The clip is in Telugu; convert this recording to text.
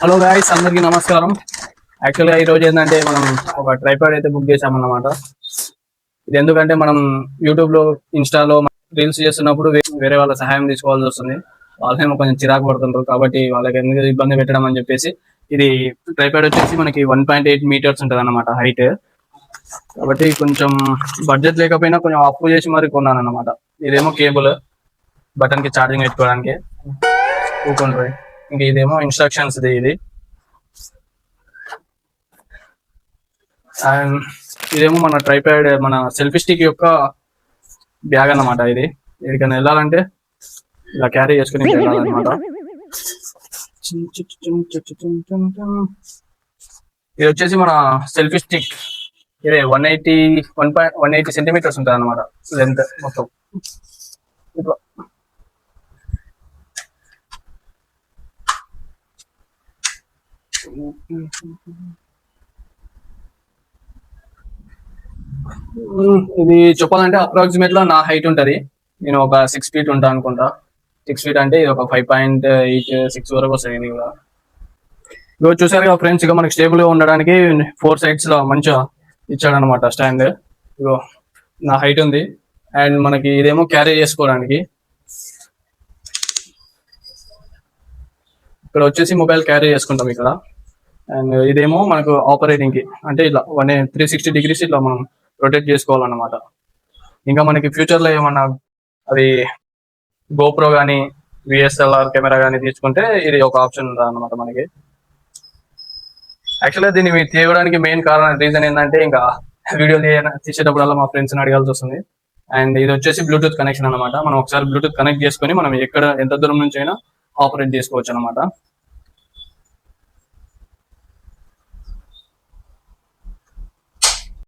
హలో గాయ్స్, అందరికీ నమస్కారం. యాక్చువల్గా ఈ రోజు ఏంటంటే మనం ఒక ట్రైపాడ్ అయితే బుక్ చేసామన్నమాట. ఇది ఎందుకంటే మనం యూట్యూబ్ లో, ఇన్స్టాలో రీల్స్ చేస్తున్నప్పుడు వేరే వాళ్ళ సహాయం తీసుకోవాల్సి వస్తుంది. వాళ్ళేమో కొంచెం చిరాకు పడుతుంటారు, కాబట్టి వాళ్ళకి ఎందుకు ఇబ్బంది పెట్టడం అని చెప్పేసి ఇది ట్రైపాడ్ వచ్చేసి మనకి 1.8 మీటర్స్ ఉంటుంది అన్నమాట హైట్. కాబట్టి కొంచెం బడ్జెట్ లేకపోయినా కొంచెం అప్పు చేసి మరి కొన్నాను అన్నమాట. ఇదేమో కేబుల్, బటన్ కి ఛార్జింగ్ పెట్టుకోవడానికి ఊకుంటుంది. ఇంక ఇదేమో ఇన్స్ట్రక్షన్స్ ఇది. అండ్ ఇదేమో మన ట్రైపాడ్, మన సెల్ఫీ స్టిక్ యొక్క బ్యాగ్ అన్నమాట. ఇది ఎక్కడికైనా వెళ్ళాలంటే ఇలా క్యారీ చేసుకుని వెళ్ళాలన్నమాట. ఇది వచ్చేసి మన సెల్ఫీ స్టిక్. ఇది 180 సెంటీమీటర్స్ ఉంటుంది అనమాట లెంత్ మొత్తం. ఇది చెప్పాలంటే అప్రాక్సిమేట్ గా నా హైట్ ఉంటది. నేను ఒక 6 feet ఉంటాను అనుకుంటా. 6 feet అంటే ఇది ఒక 5.86 వరకు వస్తుంది. ఇది కూడా ఇగో చూసారు కదా ఫ్రెండ్స్, ఇక మనకి స్టేబుల్ గా ఉండడానికి 4 sides లో మంచిగా ఇచ్చాడు అనమాట స్టాండ్. ఇగో నా హైట్ ఉంది. అండ్ మనకి ఇదేమో క్యారీ చేసుకోవడానికి. ఇక్కడ వచ్చేసి మొబైల్ క్యారీ చేసుకుంటాం ఇక్కడ. అండ్ ఇదేమో మనకు ఆపరేటింగ్ కి, అంటే ఇలా 360 degrees ఇట్లా మనం రొటేట్ చేసుకోవాలన్నమాట. ఇంకా మనకి ఫ్యూచర్ లో ఏమన్నా అది గోప్రో కానీ, విఎస్ఎల్ఆర్ కెమెరా కానీ తీసుకుంటే ఇది ఒక ఆప్షన్ ఉంటుంది అన్నమాట మనకి. యాక్చువల్గా దీన్ని తీయడానికి మెయిన్ రీజన్ ఏంటంటే, ఇంకా వీడియో తీసేటప్పుడల్లా మా ఫ్రెండ్స్ అడగాల్సి వస్తుంది. అండ్ ఇది వచ్చేసి బ్లూటూత్ కనెక్షన్ అనమాట. మనం ఒకసారి బ్లూటూత్ కనెక్ట్ చేసుకుని మనం ఎంత దూరం నుంచి అయినా ఆపరేట్ చేసుకోవచ్చు అనమాట.